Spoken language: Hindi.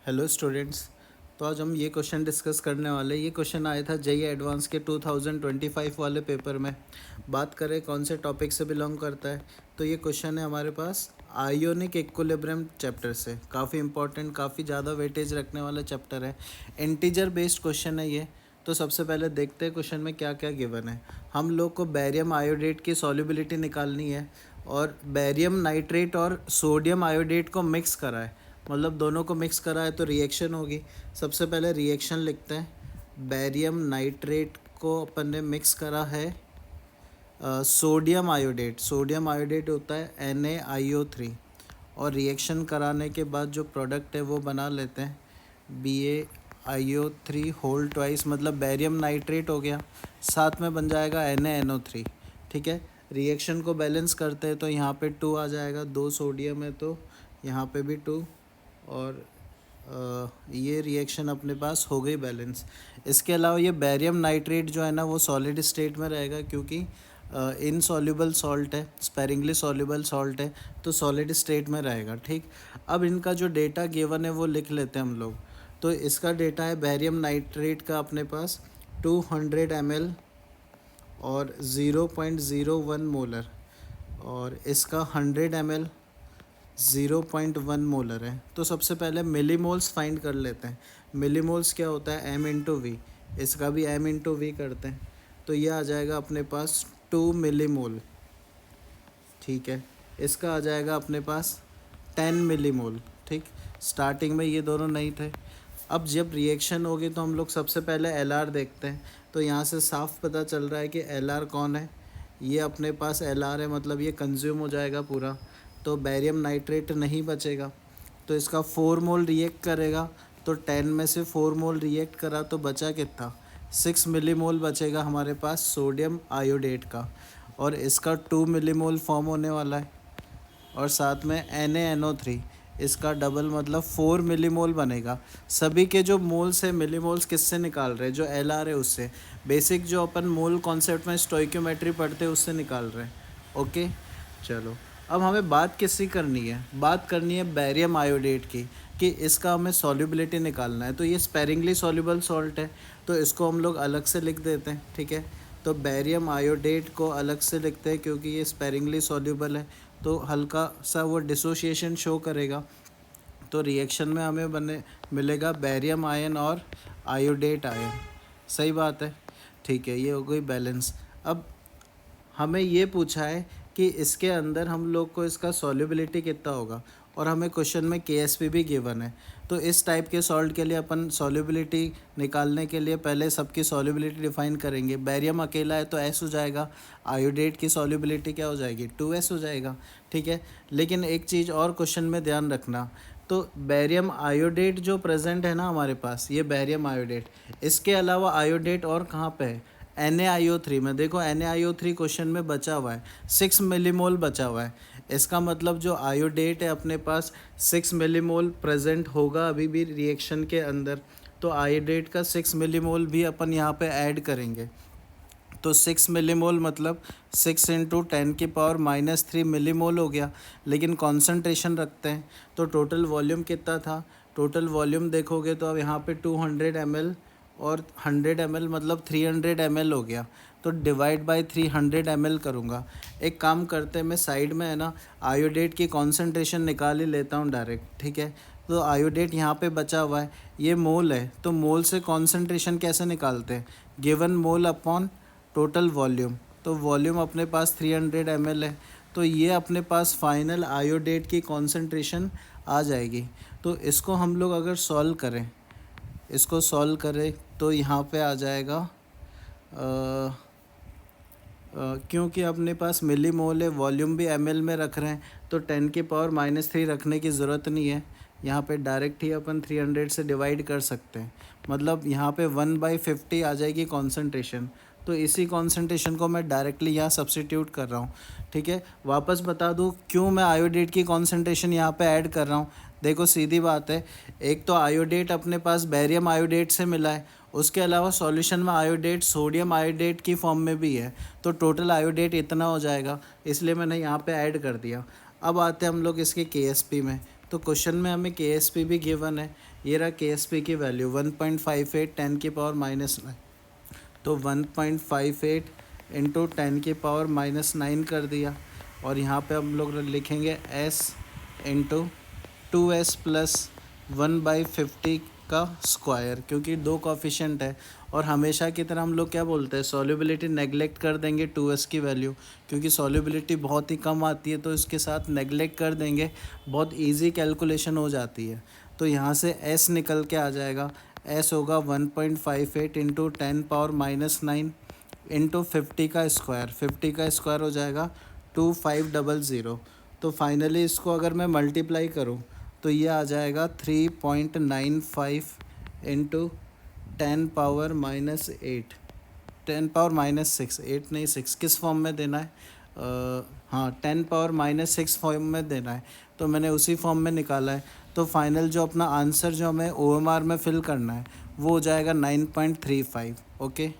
Hello students. तो आज हम ये क्वेश्चन डिस्कस करने वाले। ये क्वेश्चन आया था जेईई एडवांस के 2025 वाले पेपर में। बात करें कौन से टॉपिक से बिलोंग करता है, तो ये क्वेश्चन है हमारे पास आयोनिक इक्विलिब्रियम चैप्टर से। काफ़ी इंपॉर्टेंट, काफ़ी ज़्यादा वेटेज रखने वाला चैप्टर है। इंटीजर बेस्ड क्वेश्चन है ये। तो सबसे पहले देखते हैं क्वेश्चन में क्या क्या गिवन है। हम लोग को बैरियम आयोडेट की सॉल्युबिलिटी निकालनी है और बैरियम नाइट्रेट और सोडियम आयोडेट को मिक्स करा है, मतलब दोनों को मिक्स करा है तो रिएक्शन होगी। सबसे पहले रिएक्शन लिखते हैं। बैरियम नाइट्रेट को अपन ने मिक्स करा है सोडियम आयोडेट। सोडियम आयोडेट होता है NaIO3 और रिएक्शन कराने के बाद जो प्रोडक्ट है वो बना लेते हैं BaIO3 होल ट्वाइस, मतलब बैरियम नाइट्रेट हो गया, साथ में बन जाएगा NaNO3। ठीक है, रिएक्शन को बैलेंस करते हैं तो यहाँ पे 2 आ जाएगा, 2 सोडियम है तो यहाँ पे भी 2, और ये रिएक्शन अपने पास हो गई बैलेंस। इसके अलावा ये बैरियम नाइट्रेट जो है ना वो सॉलिड स्टेट में रहेगा, क्योंकि इनसॉल्युबल सॉल्ट है, स्पेरिंगली सॉल्युबल सॉल्ट है, तो सॉलिड स्टेट में रहेगा। ठीक, अब इनका जो डेटा गिवन है वो लिख लेते हैं हम लोग। तो इसका डेटा है बैरियम नाइट्रेट का अपने पास 200 ml और 0.01 मोलर, और इसका 100 ml 0.1 मोलर है। तो सबसे पहले मिलीमोल्स फाइंड कर लेते हैं। मिलीमोल्स क्या होता है? M/V। इसका भी M/V करते हैं तो ये आ जाएगा अपने पास 2 मिलीमोल। ठीक है, इसका आ जाएगा अपने पास 10 मिलीमोल। ठीक, स्टार्टिंग में ये दोनों नहीं थे। अब जब रिएक्शन होगी तो हम लोग सबसे पहले LR देखते हैं। तो यहाँ से साफ पता चल रहा है कि LR कौन है। ये अपने पास LR है, मतलब ये कंज्यूम हो जाएगा पूरा, तो बैरियम नाइट्रेट नहीं बचेगा। तो इसका 4 मोल रिएक्ट करेगा, तो 10 में से 4 मोल रिएक्ट करा तो बचा कितना? 6 मिलीमोल बचेगा हमारे पास सोडियम आयोडेट का, और इसका 2 मिलीमोल फॉर्म होने वाला है, और साथ में NaNO3 इसका डबल, मतलब 4 मिलीमोल बनेगा। सभी के जो मोल्स है, मिलीमोल्स किससे निकाल रहे हैं? जो LR है उससे। बेसिक जो अपन मोल कॉन्सेप्ट में स्टोइक्योमेट्री पढ़ते हैं उससे निकाल रहे हैं। ओके, चलो अब हमें बात किसकी करनी है? बात करनी है बैरियम आयोडेट की, कि इसका हमें सॉल्युबिलिटी निकालना है। तो ये स्पेरिंगली सॉल्युबल सॉल्ट है, तो इसको हम लोग अलग से लिख देते हैं। ठीक है, तो बैरियम आयोडेट को अलग से लिखते हैं क्योंकि ये स्पेरिंगली सॉल्युबल है, तो हल्का सा वो डिसोसिएशन शो करेगा। तो रिएक्शन में हमें बने मिलेगा बैरियम आयन और आयोडेट आयन। सही बात है। ठीक है, ये हो गई बैलेंस। अब हमें ये पूछा है कि इसके अंदर हम लोग को इसका सॉल्युबिलिटी कितना होगा, और हमें क्वेश्चन में KSP भी गिवन है। तो इस टाइप के सॉल्ट के लिए अपन सॉल्युबिलिटी निकालने के लिए पहले सबकी सॉल्युबिलिटी डिफाइन करेंगे। बैरियम अकेला है तो S हो जाएगा, आयोडेट की सॉल्युबिलिटी क्या हो जाएगी? 2S हो जाएगा। ठीक है, लेकिन एक चीज़ और क्वेश्चन में ध्यान रखना, तो बैरियम आयोडेट जो प्रेजेंट है ना हमारे पास, ये बैरियम आयोडेट, इसके अलावा आयोडेट और कहाँ पे है? NaIO3 में। देखो NaIO3 क्वेश्चन में बचा हुआ है, 6 मिलीमोल बचा हुआ है। इसका मतलब जो आयोडेट है अपने पास 6 मिलीमोल प्रेजेंट होगा अभी भी रिएक्शन के अंदर, तो आयोडेट का 6 मिलीमोल भी अपन यहाँ पे ऐड करेंगे। तो 6 मिलीमोल मतलब 6 इंटू 10⁻³ मिलीमोल हो गया। लेकिन कॉन्सेंट्रेशन रखते हैं तो टोटल वॉल्यूम कितना था? टोटल वॉल्यूम देखोगे तो अब यहाँ पे 200 ml और 100 ml, मतलब 300 ml हो गया। तो डिवाइड बाय 300 ml करूँगा। एक काम करते हैं, मैं साइड में है ना आयोडेट की कॉन्सेंट्रेशन निकाल ही लेता हूँ डायरेक्ट। ठीक है, तो आयोडेट यहाँ पे बचा हुआ है, ये मोल है, तो मोल से कॉन्सेंट्रेशन कैसे निकालते हैं? Given mole upon total volume. तो वॉल्यूम अपने पास 300 ml है, तो ये अपने पास फाइनल आयोडेट की कॉन्सेंट्रेशन आ जाएगी। तो इसको हम लोग अगर सॉल्व करें, इसको सॉल्व करें तो यहाँ पे आ जाएगा क्योंकि अपने पास मिली मोल है, वॉल्यूम भी ml में रख रहे हैं, तो 10⁻³ रखने की ज़रूरत नहीं है। यहाँ पे डायरेक्ट ही अपन 300 से डिवाइड कर सकते हैं, मतलब यहाँ पे 1/50 आ जाएगी कॉन्सेंट्रेशन। तो इसी कॉन्सेंट्रेशन को मैं डायरेक्टली यहाँ सब्स्टिट्यूट कर रहा हूँ। ठीक है, वापस बता दूँ क्यों मैं आयोडेट की कॉन्सेंट्रेशन यहाँ पे ऐड कर रहा हूँ। देखो सीधी बात है, एक तो आयोडेट अपने पास बैरियम आयोडेट से मिला है, उसके अलावा सॉल्यूशन में आयोडेट सोडियम आयोडेट की फॉर्म में भी है, तो टोटल आयोडेट इतना हो जाएगा, इसलिए मैंने यहाँ पे ऐड कर दिया। अब आते हैं हम लोग इसके KSP में। तो क्वेश्चन में हमें के एस पी भी गिवन है, ये रहा के एस पी की वैल्यू 1.58 10 की पावर -9, तो 1.58 इंटू 10 की पावर -9 कर दिया, और यहाँ पे हम लोग लिखेंगे s इंटू 2s प्लस 1/50 का स्क्वायर, क्योंकि दो कोफिशिएंट है और हमेशा की तरह हम लोग क्या बोलते हैं, सॉल्युबिलिटी नेगलेक्ट कर देंगे 2s की वैल्यू, क्योंकि सॉल्युबिलिटी बहुत ही कम आती है तो इसके साथ नेगलेक्ट कर देंगे, बहुत इजी कैलकुलेशन हो जाती है। तो यहाँ से s निकल के आ जाएगा, s होगा 1.58 इंटू 10 पावर -9 इंटू 50 का स्क्वायर, 50 का स्क्वायर हो जाएगा 2500। तो फाइनली इसको अगर मैं मल्टीप्लाई करूँ तो ये आ जाएगा 3.95 इंटू 10 पावर -8, 10 पावर -6, 8 नहीं 6, किस फॉर्म में देना है, हाँ 10 पावर -6 फॉर्म में देना है, तो मैंने उसी फॉर्म में निकाला है। तो फाइनल जो अपना आंसर जो हमें OMR में फिल करना है वो हो जाएगा 9.35। ओके।